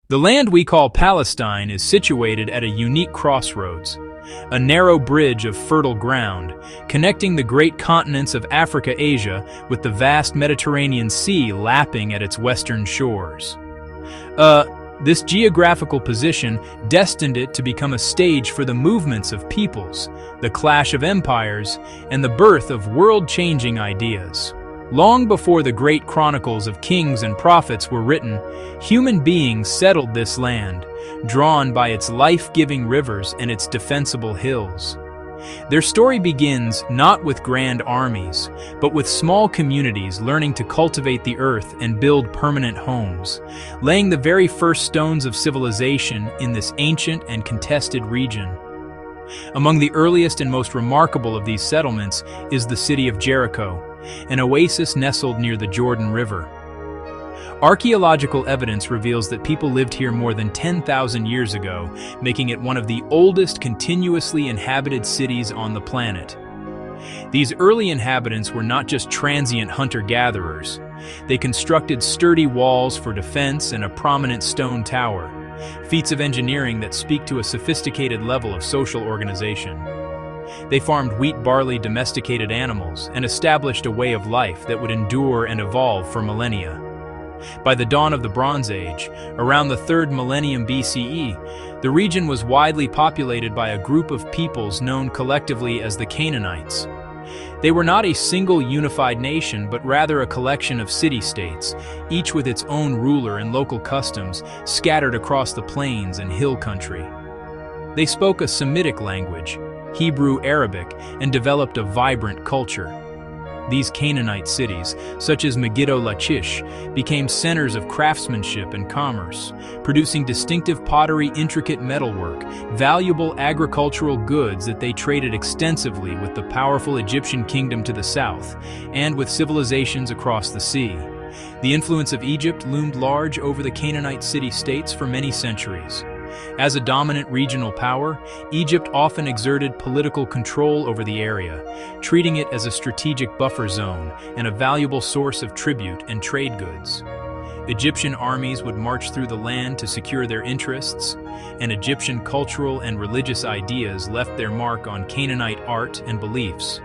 The land we call Palestine is situated at a unique crossroads, a narrow bridge of fertile ground, connecting the great continents of Africa-Asia with the vast Mediterranean Sea lapping at its western shores. This geographical position destined it to become a stage for the movements of peoples, the clash of empires, and the birth of world-changing ideas. Long before the great chronicles of kings and prophets were written, human beings settled this land, drawn by its life-giving rivers and its defensible hills. Their story begins not with grand armies, but with small communities learning to cultivate the earth and build permanent homes, laying the very first stones of civilization in this ancient and contested region. Among the earliest and most remarkable of these settlements is the city of Jericho, an oasis nestled near the Jordan River. Archaeological evidence reveals that people lived here more than 10,000 years ago, making it one of the oldest continuously inhabited cities on the planet. These early inhabitants were not just transient hunter-gatherers. They constructed sturdy walls for defense and a prominent stone tower, feats of engineering that speak to a sophisticated level of social organization. They farmed wheat, barley, domesticated animals, and established a way of life that would endure and evolve for millennia. By the dawn of the Bronze Age, around the 3rd millennium BCE, the region was widely populated by a group of peoples known collectively as the Canaanites. They were not a single unified nation, but rather a collection of city-states, each with its own ruler and local customs, scattered across the plains and hill country. They spoke a Semitic language, Hebrew Arabic, and developed a vibrant culture. These Canaanite cities, such as Megiddo Lachish, became centers of craftsmanship and commerce, producing distinctive pottery, intricate metalwork, valuable agricultural goods that they traded extensively with the powerful Egyptian kingdom to the south, and with civilizations across the sea. The influence of Egypt loomed large over the Canaanite city-states for many centuries. As a dominant regional power, Egypt often exerted political control over the area, treating it as a strategic buffer zone and a valuable source of tribute and trade goods. Egyptian armies would march through the land to secure their interests, and Egyptian cultural and religious ideas left their mark on Canaanite art and beliefs.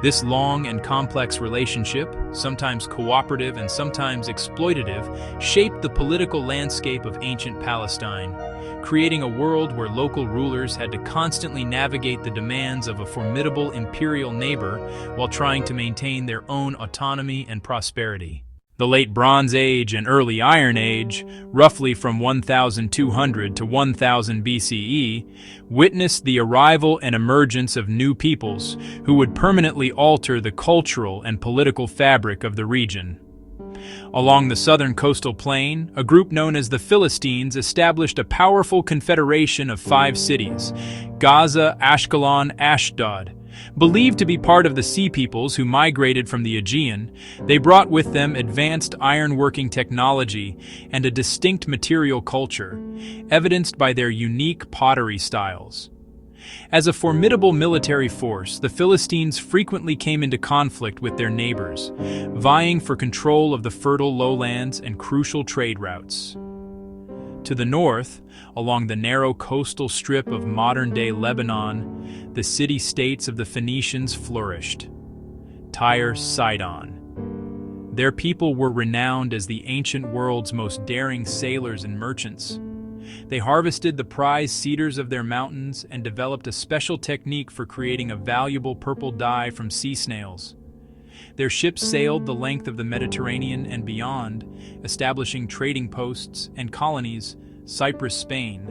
This long and complex relationship, sometimes cooperative and sometimes exploitative, shaped the political landscape of ancient Palestine, creating a world where local rulers had to constantly navigate the demands of a formidable imperial neighbor while trying to maintain their own autonomy and prosperity. The late Bronze Age and early Iron Age, roughly from 1200 to 1000 BCE, witnessed the arrival and emergence of new peoples who would permanently alter the cultural and political fabric of the region. Along the southern coastal plain, a group known as the Philistines established a powerful confederation of 5 cities: Gaza, Ashkelon, Ashdod. Believed to be part of the Sea Peoples who migrated from the Aegean, they brought with them advanced ironworking technology and a distinct material culture, evidenced by their unique pottery styles. As a formidable military force, the Philistines frequently came into conflict with their neighbors, vying for control of the fertile lowlands and crucial trade routes. To the north, along the narrow coastal strip of modern-day Lebanon, the city-states of the Phoenicians flourished. Tyre, Sidon. Their people were renowned as the ancient world's most daring sailors and merchants. They harvested the prized cedars of their mountains and developed a special technique for creating a valuable purple dye from sea snails. Their ships sailed the length of the Mediterranean and beyond, establishing trading posts and colonies, Cyprus, Spain.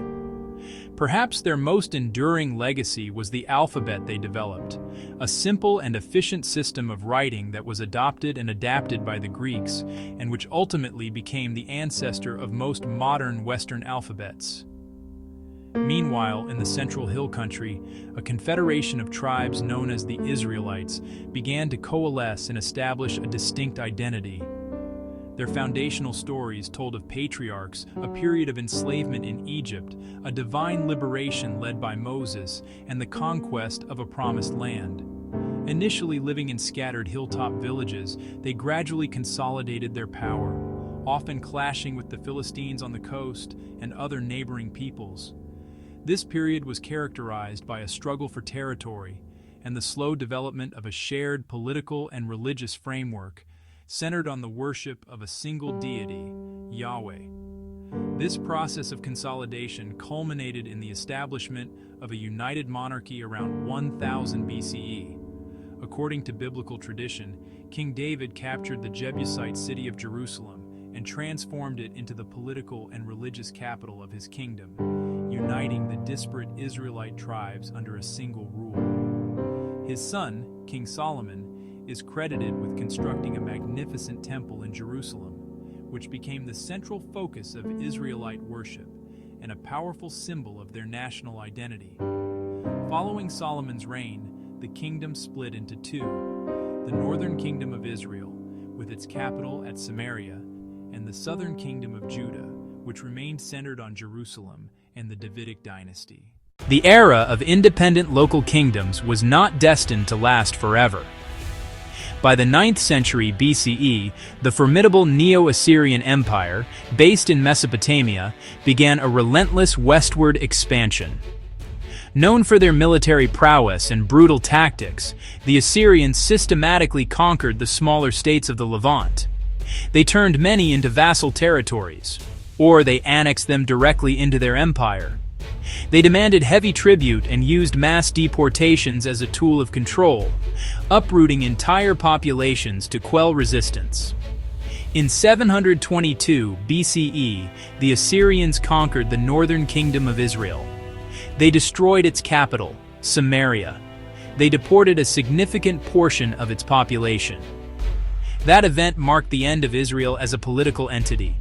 Perhaps their most enduring legacy was the alphabet they developed, a simple and efficient system of writing that was adopted and adapted by the Greeks, and which ultimately became the ancestor of most modern Western alphabets. Meanwhile, in the central hill country, a confederation of tribes known as the Israelites began to coalesce and establish a distinct identity. Their foundational stories told of patriarchs, a period of enslavement in Egypt, a divine liberation led by Moses, and the conquest of a promised land. Initially living in scattered hilltop villages, they gradually consolidated their power, often clashing with the Philistines on the coast and other neighboring peoples. This period was characterized by a struggle for territory and the slow development of a shared political and religious framework centered on the worship of a single deity, Yahweh. This process of consolidation culminated in the establishment of a united monarchy around 1000 BCE. According to biblical tradition, King David captured the Jebusite city of Jerusalem and transformed it into the political and religious capital of his kingdom, uniting the disparate Israelite tribes under a single rule. His son, King Solomon, is credited with constructing a magnificent temple in Jerusalem, which became the central focus of Israelite worship and a powerful symbol of their national identity. Following Solomon's reign, the kingdom split into two: the northern kingdom of Israel, with its capital at Samaria, and the southern kingdom of Judah, which remained centered on Jerusalem and the Davidic dynasty. The era of independent local kingdoms was not destined to last forever. By the 9th century BCE, the formidable Neo-Assyrian Empire, based in Mesopotamia, began a relentless westward expansion. Known for their military prowess and brutal tactics, the Assyrians systematically conquered the smaller states of the Levant. They turned many into vassal territories, or they annexed them directly into their empire. They demanded heavy tribute and used mass deportations as a tool of control, uprooting entire populations to quell resistance. In 722 BCE, the Assyrians conquered the northern kingdom of Israel. They destroyed its capital, Samaria. They deported a significant portion of its population. That event marked the end of Israel as a political entity.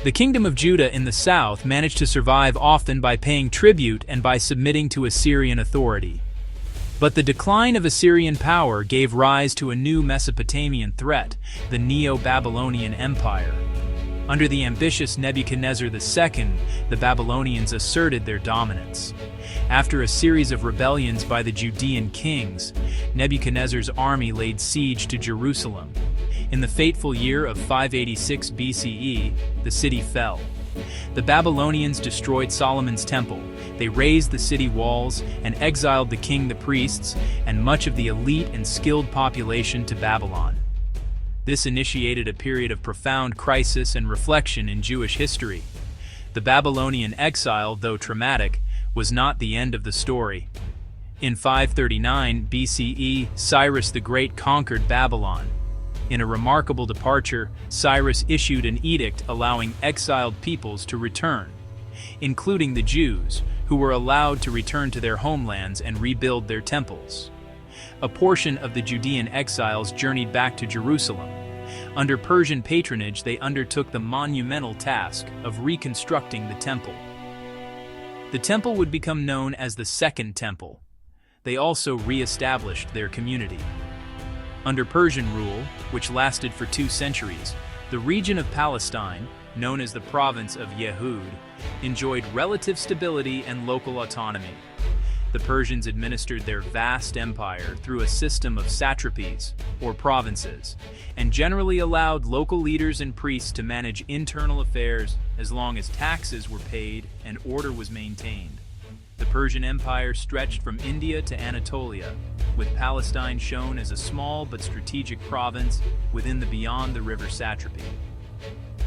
The kingdom of Judah in the south managed to survive often by paying tribute and by submitting to Assyrian authority. But the decline of Assyrian power gave rise to a new Mesopotamian threat, the Neo-Babylonian Empire. Under the ambitious Nebuchadnezzar II, the Babylonians asserted their dominance. After a series of rebellions by the Judean kings, Nebuchadnezzar's army laid siege to Jerusalem. In the fateful year of 586 BCE, the city fell. The Babylonians destroyed Solomon's temple. They razed the city walls and exiled the king, the priests, and much of the elite and skilled population to Babylon. This initiated a period of profound crisis and reflection in Jewish history. The Babylonian exile, though traumatic, was not the end of the story. In 539 BCE, Cyrus the Great conquered Babylon. In a remarkable departure, Cyrus issued an edict allowing exiled peoples to return, including the Jews, who were allowed to return to their homelands and rebuild their temples. A portion of the Judean exiles journeyed back to Jerusalem. Under Persian patronage, they undertook the monumental task of reconstructing the temple. The temple would become known as the Second Temple. They also re-established their community. Under Persian rule, which lasted for 2 centuries, the region of Palestine, known as the province of Yehud, enjoyed relative stability and local autonomy. The Persians administered their vast empire through a system of satrapies, or provinces, and generally allowed local leaders and priests to manage internal affairs as long as taxes were paid and order was maintained. The Persian Empire stretched from India to Anatolia, with Palestine shown as a small but strategic province within the beyond the river satrapy.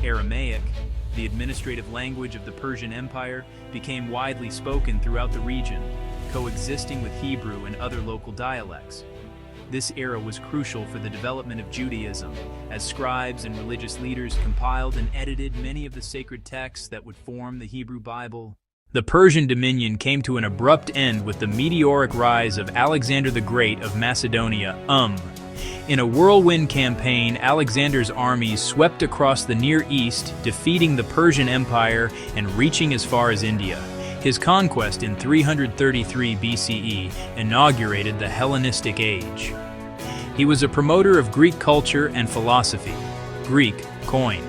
Aramaic, the administrative language of the Persian Empire, became widely spoken throughout the region, coexisting with Hebrew and other local dialects. This era was crucial for the development of Judaism, as scribes and religious leaders compiled and edited many of the sacred texts that would form the Hebrew Bible. The Persian dominion came to an abrupt end with the meteoric rise of Alexander the Great of Macedonia. In a whirlwind campaign, Alexander's armies swept across the Near East, defeating the Persian Empire and reaching as far as India. His conquest in 333 BCE inaugurated the Hellenistic Age. He was a promoter of Greek culture and philosophy. Greek, koine.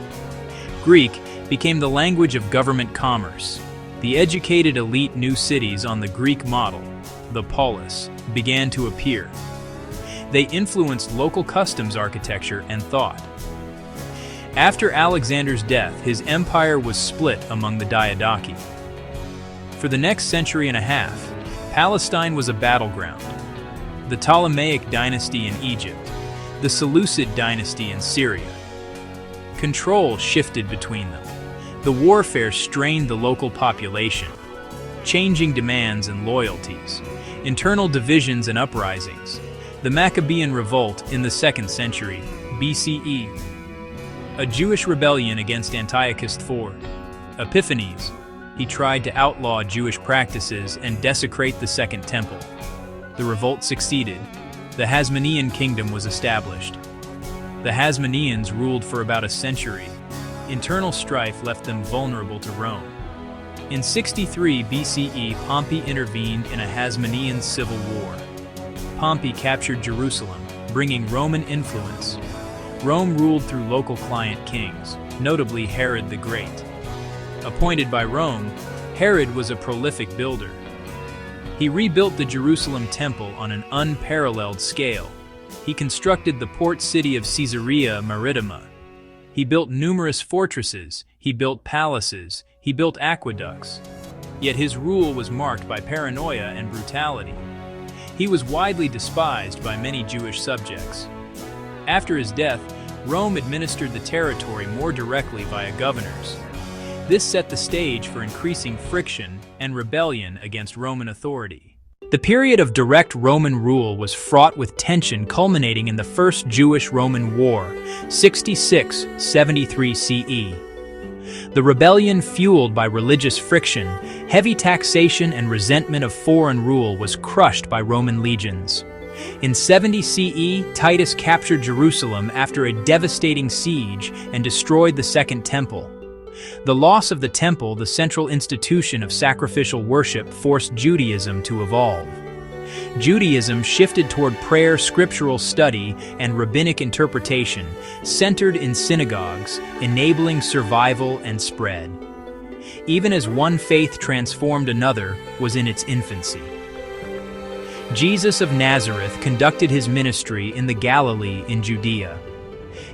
Greek became the language of government commerce. The educated elite new cities on the Greek model, the polis, began to appear. They influenced local customs architecture and thought. After Alexander's death, his empire was split among the Diadochi. For the next century and a half, Palestine was a battleground. The Ptolemaic dynasty in Egypt, the Seleucid dynasty in Syria. Control shifted between them. The warfare strained the local population, changing demands and loyalties, internal divisions and uprisings. The Maccabean Revolt in the 2nd century BCE, a Jewish rebellion against Antiochus IV. Epiphanes, he tried to outlaw Jewish practices and desecrate the Second Temple. The revolt succeeded. The Hasmonean kingdom was established. The Hasmoneans ruled for about a century. Internal strife left them vulnerable to Rome. In 63 BCE, Pompey intervened in a Hasmonean civil war. Pompey captured Jerusalem, bringing Roman influence. Rome ruled through local client kings, notably Herod the Great. Appointed by Rome, Herod was a prolific builder. He rebuilt the Jerusalem temple on an unparalleled scale. He constructed the port city of Caesarea Maritima. He built numerous fortresses, he built palaces, he built aqueducts. Yet his rule was marked by paranoia and brutality. He was widely despised by many Jewish subjects. After his death, Rome administered the territory more directly via governors. This set the stage for increasing friction and rebellion against Roman authority. The period of direct Roman rule was fraught with tension, culminating in the First Jewish-Roman War, 66-73 CE. The rebellion, fueled by religious friction, heavy taxation, and resentment of foreign rule, was crushed by Roman legions. In 70 CE, Titus captured Jerusalem after a devastating siege and destroyed the Second Temple. The loss of the temple, the central institution of sacrificial worship, forced Judaism to evolve. Judaism shifted toward prayer, scriptural study, and rabbinic interpretation, centered in synagogues, enabling survival and spread. Even as one faith transformed another was in its infancy. Jesus of Nazareth conducted his ministry in the Galilee in Judea.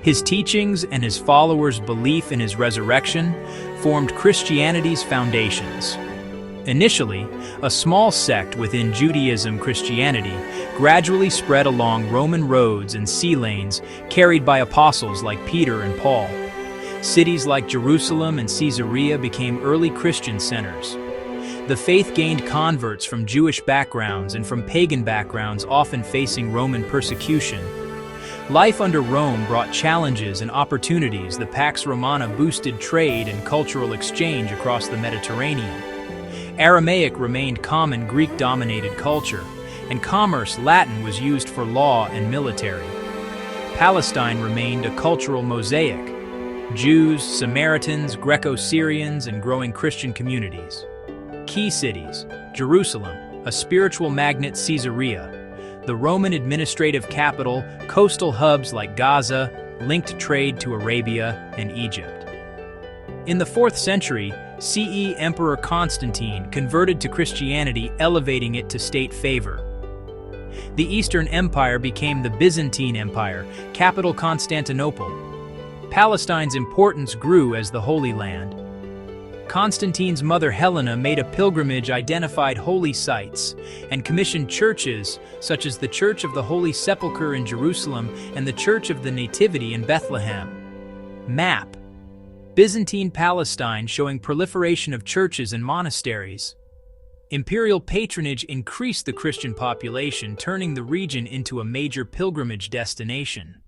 His teachings and his followers' belief in his resurrection formed Christianity's foundations. Initially, a small sect within Judaism, Christianity gradually spread along Roman roads and sea lanes carried by apostles like Peter and Paul. Cities like Jerusalem and Caesarea became early Christian centers. The faith gained converts from Jewish backgrounds and from pagan backgrounds, often facing Roman persecution. Life under Rome brought challenges and opportunities. The Pax Romana boosted trade and cultural exchange across the Mediterranean. Aramaic remained common Greek-dominated culture, and commerce, Latin, was used for law and military. Palestine remained a cultural mosaic: Jews, Samaritans, Greco-Syrians, and growing Christian communities. Key cities: Jerusalem, a spiritual magnet; Caesarea, the Roman administrative capital; coastal hubs like Gaza linked trade to Arabia and Egypt. In the 4th century CE, Emperor Constantine converted to Christianity, elevating it to state favor. The Eastern Empire became the Byzantine Empire, capital Constantinople. Palestine's importance grew as the Holy Land. Constantine's mother Helena made a pilgrimage, identified holy sites, and commissioned churches such as the Church of the Holy Sepulchre in Jerusalem and the Church of the Nativity in Bethlehem. Map: Byzantine Palestine, showing proliferation of churches and monasteries. Imperial patronage increased the Christian population, turning the region into a major pilgrimage destination.